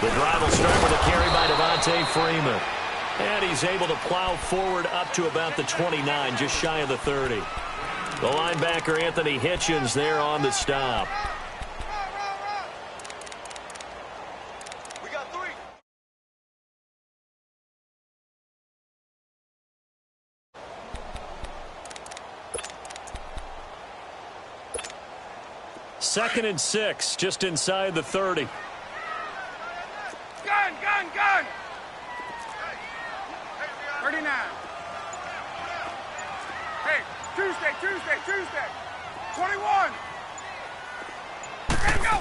The drive will start with a carry by Devontae Freeman. And he's able to plow forward up to about the 29, just shy of the 30. The linebacker, Anthony Hitchens, there on the stop. We got 3. Second and 6, just inside the 30. Gun! 39. Hey, Tuesday. 21. There you go.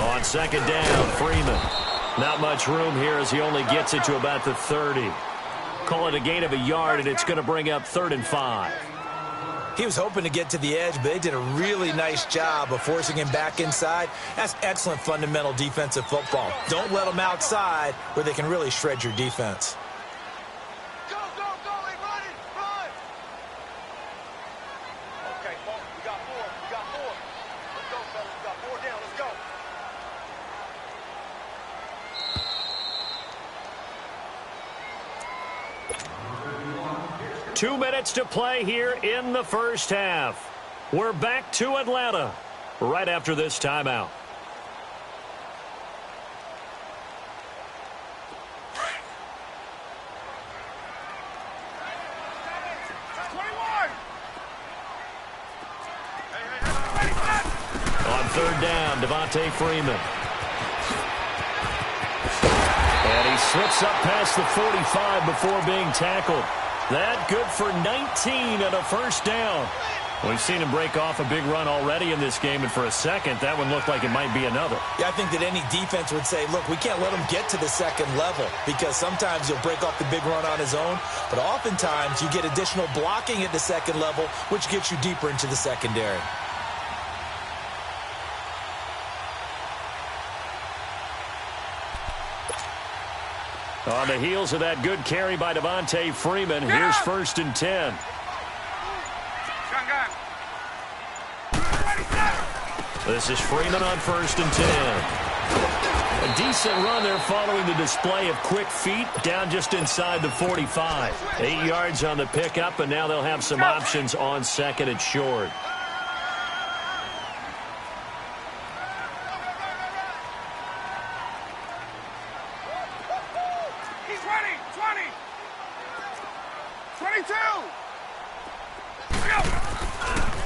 On second down, Freeman. Not much room here as he only gets it to about the 30. Call it a gain of a yard, and it's going to bring up 3rd and 5. He was hoping to get to the edge, but they did a really nice job of forcing him back inside. That's excellent fundamental defensive football. Don't let them outside where they can really shred your defense. Go, hey, run! Okay, folks, we got 4. Let's go, fellas. We got 4 down. Let's go. 2 minutes to play here in the first half. We're back to Atlanta right after this timeout. On 3rd down, Devontae Freeman. And he slips up past the 45 before being tackled. That good for 19 and a first down. We've seen him break off a big run already in this game, and for a second, that one looked like it might be another. Yeah, I think that any defense would say, look, we can't let him get to the second level because sometimes he'll break off the big run on his own, but oftentimes you get additional blocking at the second level, which gets you deeper into the secondary. On the heels of that good carry by Devontae Freeman, here's 1st and 10. This is Freeman on 1st and 10. A decent run there following the display of quick feet down just inside the 45. 8 yards on the pickup, and now they'll have some options on 2nd and short.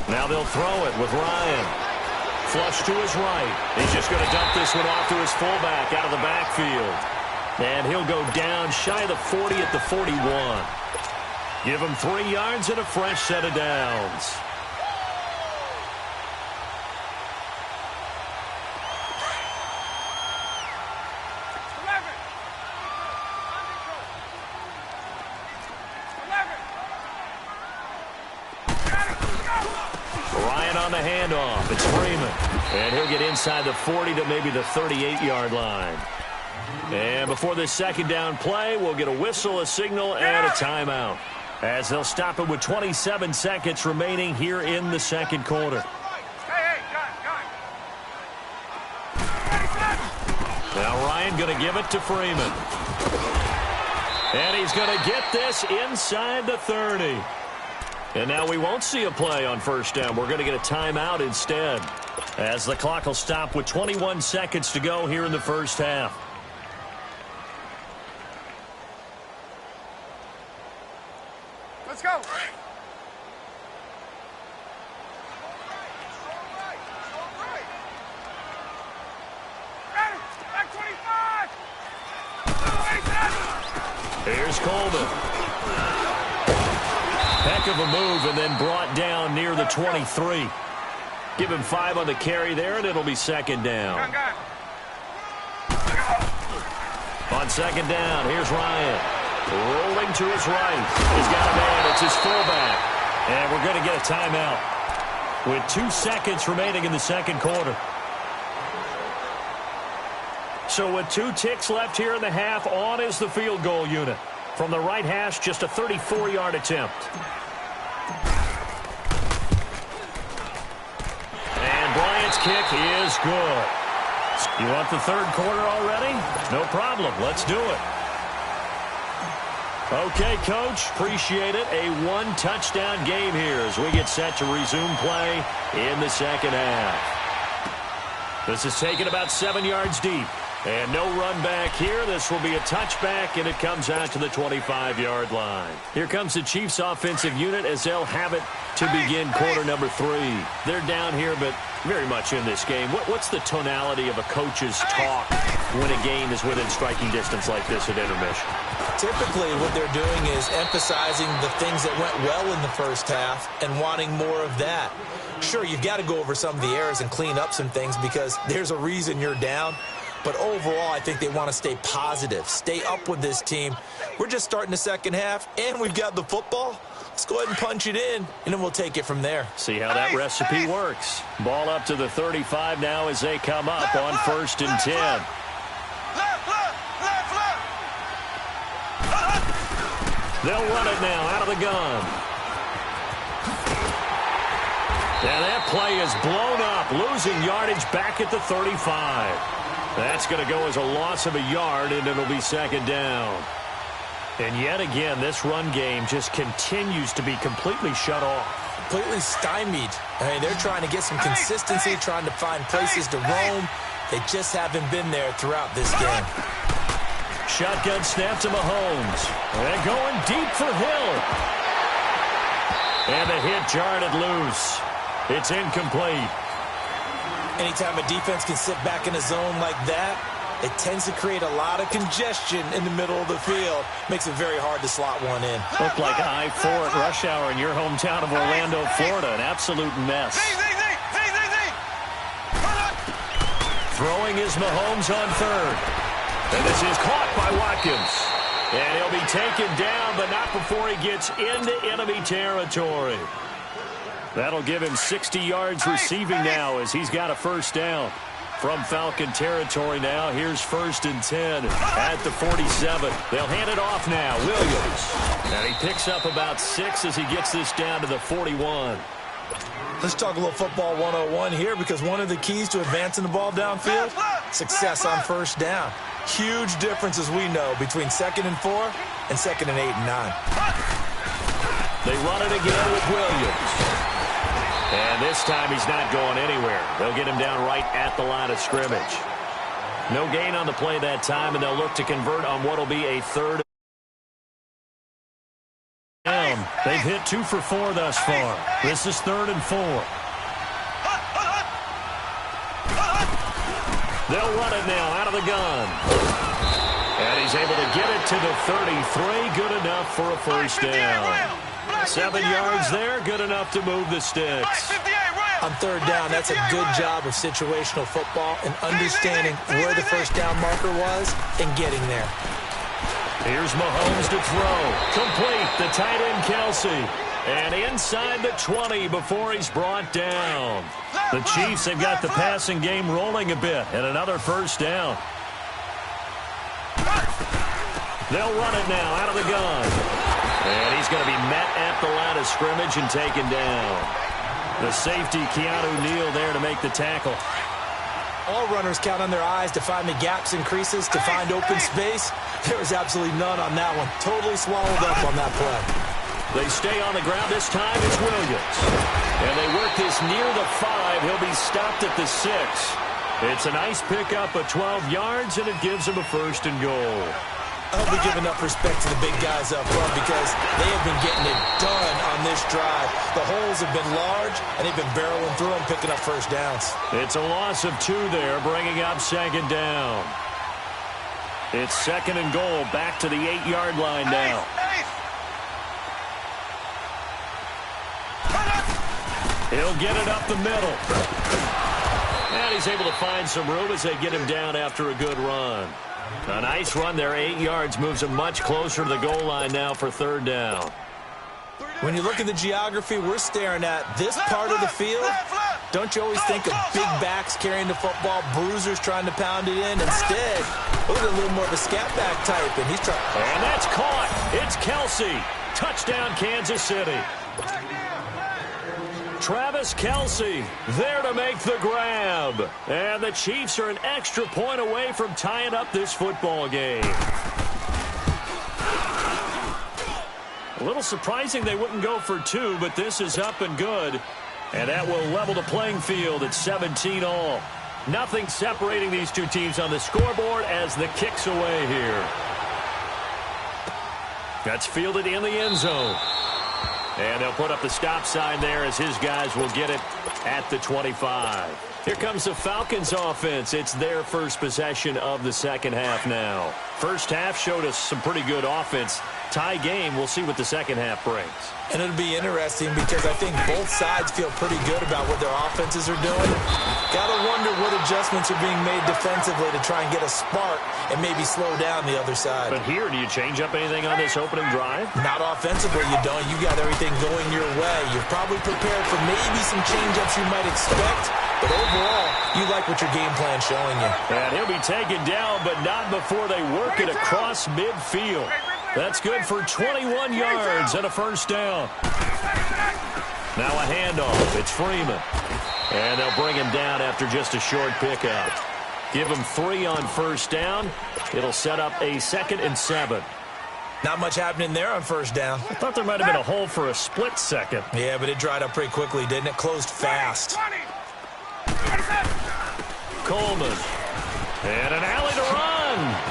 Now they'll throw it with Ryan. Flush to his right. He's just going to dump this one off to his fullback out of the backfield. And he'll go down shy of the 40 at the 41. Give him 3 yards and a fresh set of downs. On the handoff, it's Freeman. And he'll get inside the 40 to maybe the 38-yard line. And before this second down play, we'll get a whistle, a signal, and a timeout, as they'll stop it with 27 seconds remaining here in the second quarter. Now Ryan going to give it to Freeman. And he's going to get this inside the 30. And now we won't see a play on 1st down. We're going to get a timeout instead, as the clock will stop with 21 seconds to go here in the first half. Let's go. Back 25. Here's Coleman. Heck of a move, and then brought down near the 23. Give him 5 on the carry there, and it'll be 2nd down. On 2nd down, here's Ryan. Rolling to his right. He's got a man. It's his fullback. And we're going to get a timeout with 2 seconds remaining in the second quarter. So with 2 ticks left here in the half, on is the field goal unit. From the right hash, just a 34-yard attempt. And Bryant's kick is good. You want the third quarter already? No problem. Let's do it. Okay, Coach. Appreciate it. A one-touchdown game here as we get set to resume play in the second half. This is taken about 7 yards deep. And no run back here. This will be a touchback, and it comes out to the 25-yard line. Here comes the Chiefs' offensive unit as they'll have it to begin quarter number 3. They're down here, but very much in this game. What's the tonality of a coach's talk when a game is within striking distance like this at intermission? Typically, what they're doing is emphasizing the things that went well in the first half and wanting more of that. Sure, you've got to go over some of the errors and clean up some things because there's a reason you're down. But overall, I think they want to stay positive, stay up with this team. We're just starting the second half, and we've got the football. Let's go ahead and punch it in, and then we'll take it from there. See how that recipe works. Ball up to the 35 now as they come up on 1st and 10. They'll run it now out of the gun. And that play is blown up, losing yardage back at the 35. That's going to go as a loss of a yard, and it'll be second down. And yet again, this run game just continues to be completely shut off. Completely stymied. I mean, they're trying to get some consistency, trying to find places to roam. They just haven't been there throughout this game. Shotgun snap to Mahomes. They're going deep for Hill. And the hit jarred it loose. It's incomplete. Anytime a defense can sit back in a zone like that, it tends to create a lot of congestion in the middle of the field. Makes it very hard to slot one in. Looked like I-4 at rush hour in your hometown of Orlando, Florida. An absolute mess. Throwing is Mahomes on 3rd. And this is caught by Watkins. And he'll be taken down, but not before he gets into enemy territory. That'll give him 60 yards receiving now as he's got a first down. From Falcon territory now, here's 1st and 10 at the 47. They'll hand it off now, Williams. And he picks up about 6 as he gets this down to the 41. Let's talk a little football 101 here because one of the keys to advancing the ball downfield, success on first down. Huge difference, as we know, between 2nd and 4 and 2nd and 8 and 9. They run it again with Williams. And this time he's not going anywhere. They'll get him down right at the line of scrimmage. No gain on the play that time, and they'll look to convert on what will be a 3rd down. They've hit 2 for 4 thus far. This is 3rd and 4. They'll run it now out of the gun. And he's able to get it to the 33. Good enough for a first down. 7 yards there, good enough to move the sticks. On 3rd down, that's a good job of situational football and understanding where the first down marker was and getting there. Here's Mahomes to throw. Complete, the tight end Kelsey. And inside the 20 before he's brought down. The Chiefs have got the passing game rolling a bit, and another first down. They'll run it now out of the gun. And he's going to be met at the line of scrimmage and taken down. The safety, Keanu Neal, there to make the tackle. All runners count on their eyes to find the gaps and creases, to find open space. There was absolutely none on that one. Totally swallowed up on that play. They stay on the ground. This time it's Williams. And they work this near the 5. He'll be stopped at the 6. It's a nice pickup of 12 yards, and it gives him a 1st and goal. I hope we give enough respect to the big guys up front because they have been getting it done on this drive. The holes have been large, and they've been barreling through them, picking up first downs. It's a loss of 2 there, bringing up 2nd down. It's 2nd and goal, back to the 8-yard line now. He'll get it up the middle. And he's able to find some room as they get him down after a good run. A nice run there, 8 yards, moves him much closer to the goal line now for 3rd down. When you look at the geography we're staring at, this part of the field, don't you always think of big backs carrying the football, bruisers trying to pound it in? Instead, look at a little more of a scat back type, and he's trying. And that's caught. It's Kelsey. Touchdown, Kansas City. Travis Kelce there to make the grab. And the Chiefs are an extra point away from tying up this football game. A little surprising they wouldn't go for two, but this is up and good. And that will level the playing field at 17 all. Nothing separating these two teams on the scoreboard as the kick's away here. That's fielded in the end zone. And they'll put up the stop sign there as his guys will get it at the 25. Here comes the Falcons offense. It's their first possession of the second half now. First half showed us some pretty good offense. Tie game, we'll see what the second half brings. And it'll be interesting because I think both sides feel pretty good about what their offenses are doing. Gotta wonder what adjustments are being made defensively to try and get a spark and maybe slow down the other side. But here, do you change up anything on this opening drive? Not offensively, you don't. You got everything going your way. You're probably prepared for maybe some change-ups you might expect. But overall, you like what your game plan's showing you. And he'll be taken down, but not before they work it across midfield. That's good for 21 yards and a first down. Now a handoff. It's Freeman. And they'll bring him down after just a short pickup. Give him 3 on first down. It'll set up a 2nd and 7. Not much happening there on first down. I thought there might have been a hole for a split second. Yeah, but it dried up pretty quickly, didn't it? Closed fast. Coleman. And an alley to run.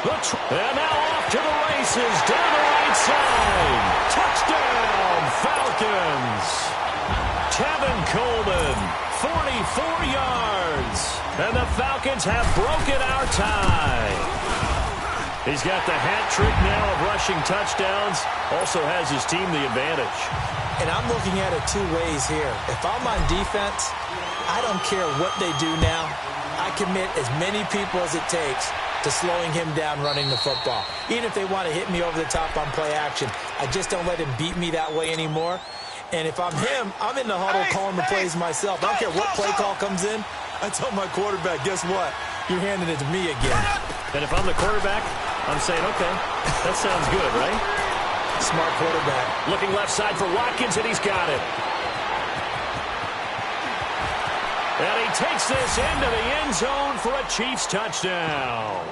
And now off to the races down the right side. Touchdown, Falcons. Tevin Coleman, 44 yards. And the Falcons have broken our tie. He's got the hat trick now of rushing touchdowns. Also has his team the advantage. And I'm looking at it two ways here. If I'm on defense, I don't care what they do now. I commit as many people as it takes to slowing him down running the football. Even if they want to hit me over the top on play action, I just don't let him beat me that way anymore. And if I'm him, I'm in the huddle calling the plays myself. I don't care what play call comes in. I tell my quarterback, guess what? You're handing it to me again. And if I'm the quarterback, I'm saying, okay, that sounds good, right? Smart quarterback. Looking left side for Watkins, and he's got it. And he takes this into the end zone for a Chiefs touchdown.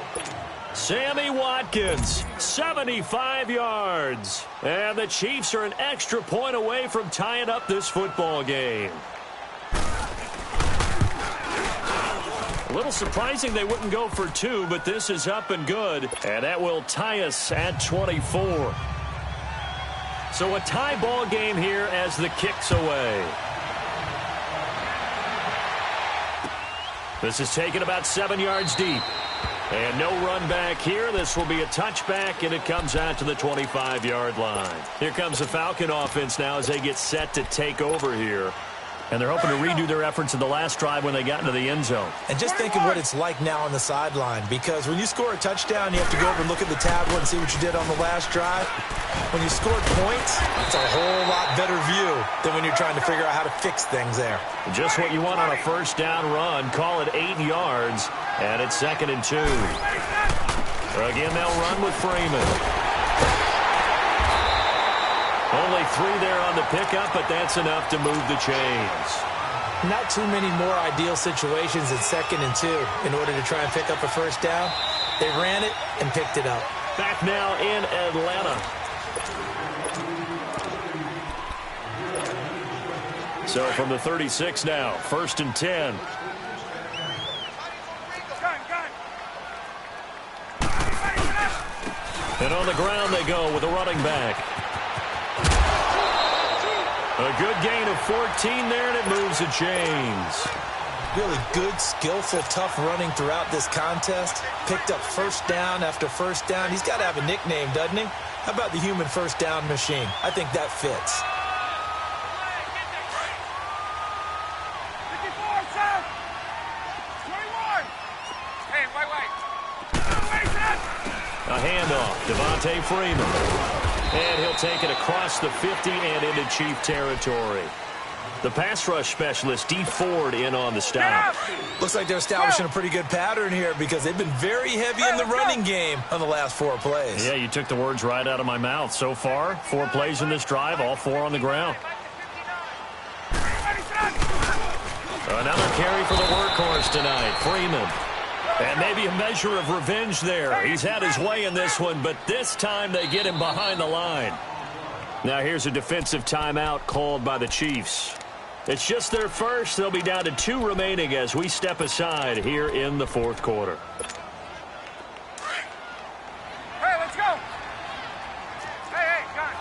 Sammy Watkins, 75 yards. And the Chiefs are an extra point away from tying up this football game. A little surprising they wouldn't go for two, but this is up and good. And that will tie us at 24. So a tie ball game here as the kick's away. This is taken about 7 yards deep. And no run back here. This will be a touchback, and it comes out to the 25-yard line. Here comes the Falcon offense now as they get set to take over here. And they're hoping to redo their efforts in the last drive when they got into the end zone. And just think of what it's like now on the sideline, because when you score a touchdown, you have to go over and look at the tablet and see what you did on the last drive. When you scored points, it's a whole lot better view than when you're trying to figure out how to fix things there. Just what you want on a first down run. Call it 8 yards, and it's 2nd and 2. Again, they'll run with Freeman. Only 3 there on the pickup, but that's enough to move the chains. Not too many more ideal situations in 2nd and 2 in order to try and pick up a first down. They ran it and picked it up. Back now in Atlanta. So from the 36 now, 1st and 10. And on the ground they go with a running back. A good gain of 14 there, and it moves the chains. Really good, skillful, tough running throughout this contest. Picked up first down after first down. He's got to have a nickname, doesn't he? How about the human first down machine? I think that fits. A handoff, Devontae Freeman. And he'll take it across the 50 and into Chief territory. The pass rush specialist, D. Ford, in on the stop. Looks like they're establishing a pretty good pattern here because they've been very heavy in the running game on the last 4 plays. Yeah, you took the words right out of my mouth. So far, 4 plays in this drive, all 4 on the ground. Another carry for the workhorse tonight, Freeman. And maybe a measure of revenge there. He's had his way in this one, but this time they get him behind the line. Now here's a defensive timeout called by the Chiefs. It's just their first. They'll be down to 2 remaining as we step aside here in the fourth quarter. Hey, let's go. Hey, gun.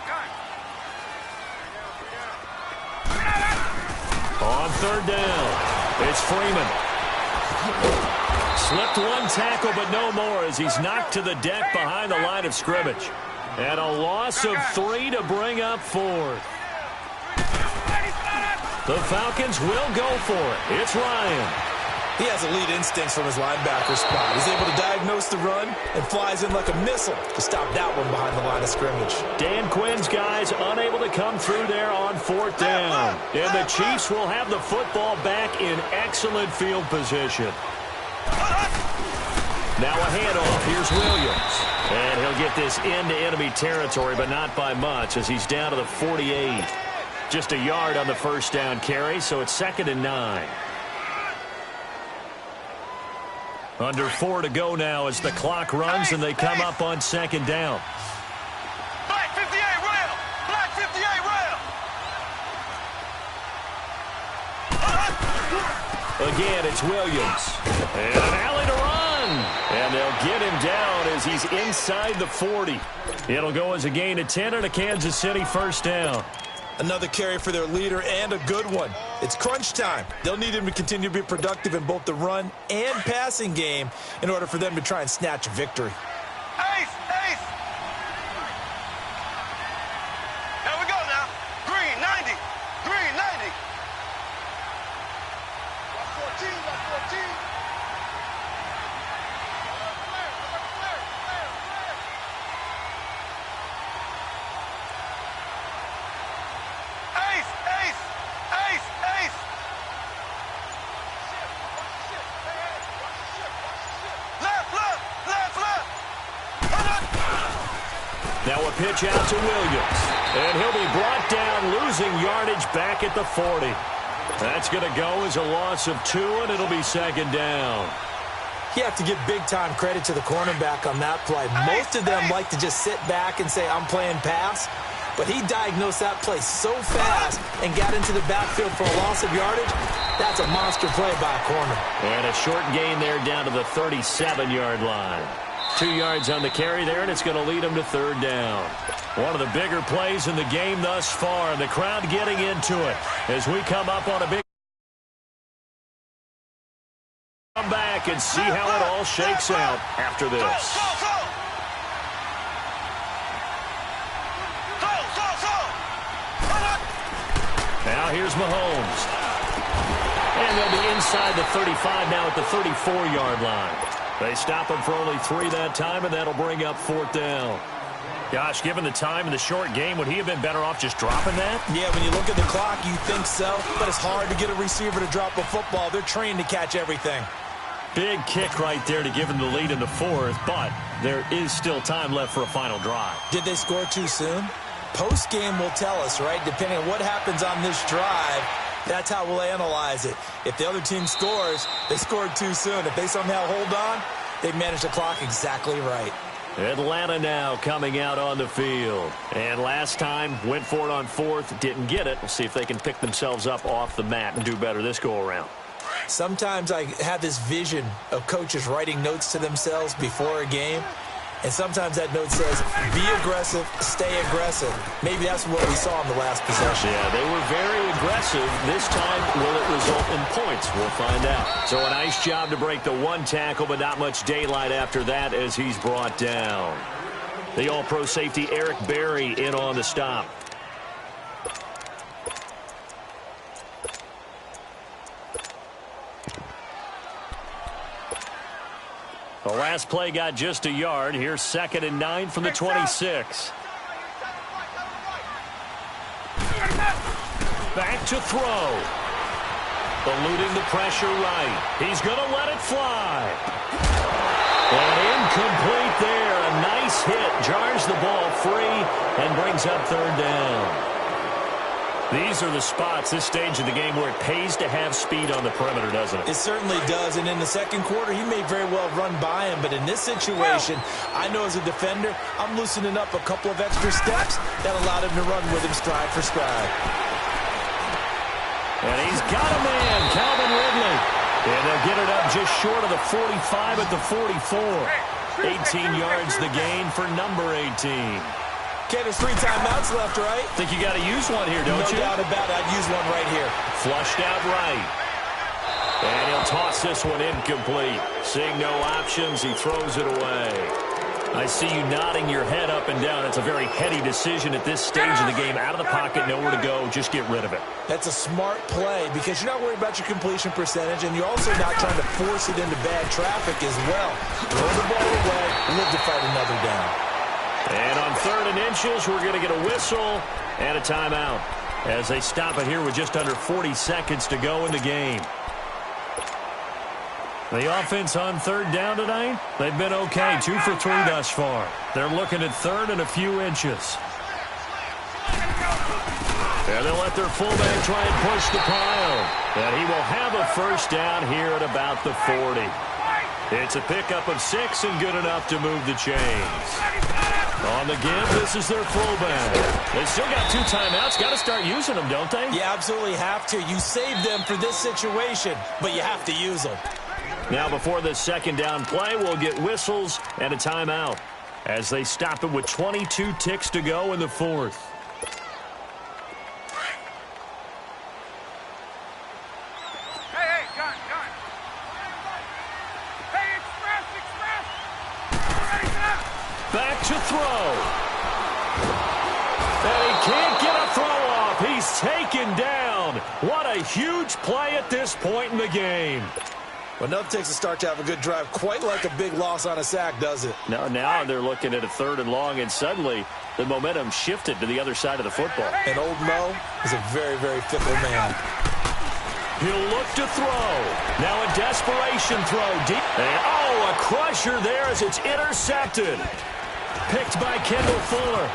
On third down, it's Freeman. Slipped one tackle, but no more as he's knocked to the deck behind the line of scrimmage. And a loss of 3 to bring up 4. The Falcons will go for it. It's Ryan. He has elite instincts from his linebacker spot. He's able to diagnose the run and flies in like a missile to stop that one behind the line of scrimmage. Dan Quinn's guys unable to come through there on fourth down. And the Chiefs will have the football back in excellent field position. Now a handoff. Here's Williams. And he'll get this into enemy territory, but not by much as he's down to the 48. Just a yard on the first down carry, so it's 2nd and 9. Under 4 to go now as the clock runs and they come up on 2nd down. Black 58 rail! Black 58 rail! Again, it's Williams. And an alley to run. And they'll get him down as he's inside the 40. It'll go as a gain of 10 and a Kansas City first down. Another carry for their leader and a good one. It's crunch time. They'll need him to continue to be productive in both the run and passing game in order for them to try and snatch a victory. Ace! Here we go now. Green 90. Green 90. Watch 14. Watch 14. Now a pitch out to Williams. And he'll be brought down, losing yardage back at the 40. That's going to go as a loss of 2, and it'll be 2nd down. You have to give big-time credit to the cornerback on that play. Most of them like to just sit back and say, I'm playing pass. But he diagnosed that play so fast and got into the backfield for a loss of yardage. That's a monster play by a corner. And a short gain there down to the 37-yard line. 2 yards on the carry there, and it's going to lead him to 3rd down. One of the bigger plays in the game thus far, and the crowd getting into it as we come up on a big come back and see how it all shakes out after this. Now here's Mahomes. And they'll be inside the 35 now at the 34-yard line. They stop him for only 3 that time, and that'll bring up 4th down. Gosh, given the time in the short game, would he have been better off just dropping that? Yeah, when you look at the clock, you think so, but it's hard to get a receiver to drop a football. They're trained to catch everything. Big kick right there to give him the lead in the 4th, but there is still time left for a final drive. Did they score too soon? Post-game will tell us, right? Depending on what happens on this drive, that's how we'll analyze it. If the other team scores, they scored too soon. If they somehow hold on, they've managed the clock exactly right. Atlanta now coming out on the field. And last time, went for it on 4th, didn't get it. We'll see if they can pick themselves up off the mat and do better this go-around. Sometimes I have this vision of coaches writing notes to themselves before a game. And sometimes that note says, be aggressive, stay aggressive. Maybe that's what we saw in the last possession. Yeah, they were very aggressive. This time, will it result in points? We'll find out. So a nice job to break the 1 tackle, but not much daylight after that as he's brought down. The All-Pro safety Eric Berry in on the stop. The last play got just a yard. Here's 2nd and 9 from the 26. Back to throw. Eluding the pressure right. He's going to let it fly. And incomplete there. A nice hit. Jars the ball free and brings up 3rd down. These are the spots, this stage of the game, where it pays to have speed on the perimeter, doesn't it? It certainly does, and in the second quarter, he may very well run by him, but in this situation, I know as a defender, I'm loosening up a couple of extra steps that allowed him to run with him stride for stride. And he's got a man, Calvin Ridley. And they'll get it up just short of the 45 at the 44. 18 yards the gain for number 18. Okay, there's 3 timeouts left, right? Think you got to use one here, don't you? No doubt about it. I'd use one right here. Flushed out right. And he'll toss this one incomplete. Seeing no options, he throws it away. I see you nodding your head up and down. It's a very heady decision at this stage of the game. Out of the pocket, nowhere to go. Just get rid of it. That's a smart play because you're not worried about your completion percentage, and you're also not trying to force it into bad traffic as well. Throw the ball away, live to fight another down. And on 3rd and inches, we're going to get a whistle and a timeout as they stop it here with just under 40 seconds to go in the game. The offense on 3rd down tonight, they've been okay, 2 for 3 thus far. They're looking at 3rd and a few inches. And they'll let their fullback try and push the pile. And he will have a first down here at about the 40. It's a pickup of 6 and good enough to move the chains. On the give, this is their fullback. They still got 2 timeouts. Got to start using them, don't they? You absolutely have to. You save them for this situation, but you have to use them. Now, before this 2nd down play, we'll get whistles and a timeout as they stop it with 22 ticks to go in the 4th. Hey, gun. Hey, express. Back to throw. And he can't get a throw off. He's taken down. What a huge play at this point in the game. Well, enough takes a start to have a good drive. Quite like a big loss on a sack, does it? Now they're looking at a 3rd and long, and suddenly the momentum shifted to the other side of the football. And old Mo is a very, very fickle man. He'll look to throw. Now a desperation throw deep. And, a crusher there as it's intercepted. Picked by Kendall Fuller.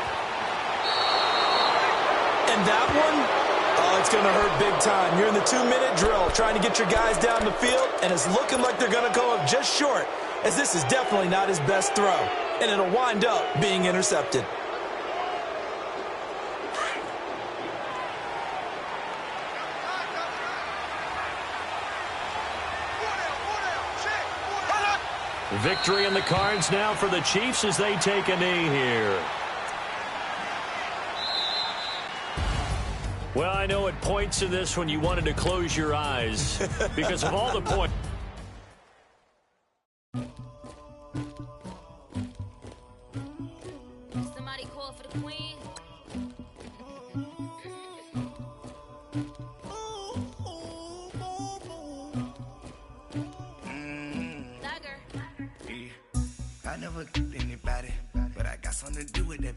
And that one? Oh, it's going to hurt big time. You're in the 2-minute drill trying to get your guys down the field, and it's looking like they're going to go up just short, as this is definitely not his best throw, and it'll wind up being intercepted. Victory in the cards now for the Chiefs as they take a knee here. Well, I know at points in this when you wanted to close your eyes because of all the points. Somebody call for the queen. I never killed anybody, but I got something to do with that.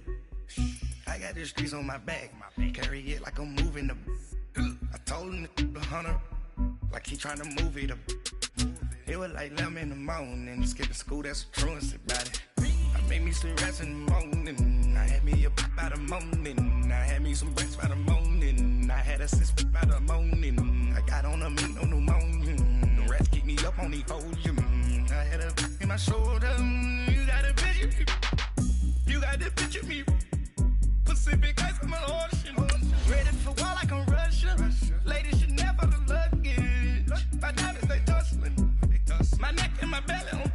I got the streets on my back, carry it like I'm moving the. I told him to 100, like he trying to move it up. It was like 11 in the morning, skipping school, that's a truancy about it. I made me some rats in the morning, I had me a pop by the morning, I had me some breaks by the morning, I had a six by the morning, I got on a meat on the morning, the rats keep me up on the podium, I had a in my shoulder, you got a picture me, you got the picture me, Pacific ice on my ocean, ready for war like I'm Russian, ladies should never the luggage, my diamonds they tussling, my neck and my belly,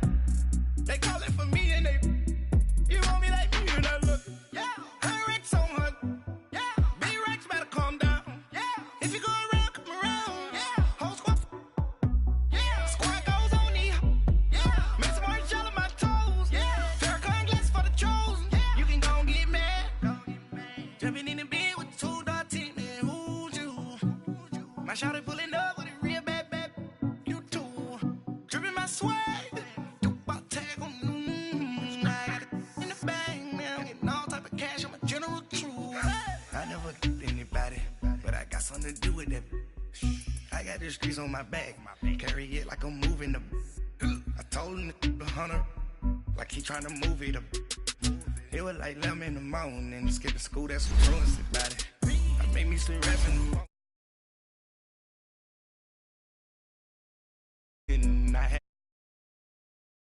they calling for me and they, you want me like me and I look, yeah, her Rex on her, yeah, B-Rex better calm down, yeah, if you go around, come around, yeah, whole squad, yeah, squad goes on the, yeah, make some orange gel on my toes, yeah, Farrakhan glass for the chosen, yeah, you can go and get mad, jumping in the bed with 2 dark teeth, man, who's you, my shawty pulling up with a real bad, you too, dripping my swag, something to do with that. I got the streets on my back, carry it like I'm moving the. I told him to 100, like he trying to move it up. It was like 11 in the morning, skipping school, that's a truancy about it. I make me stay rapping.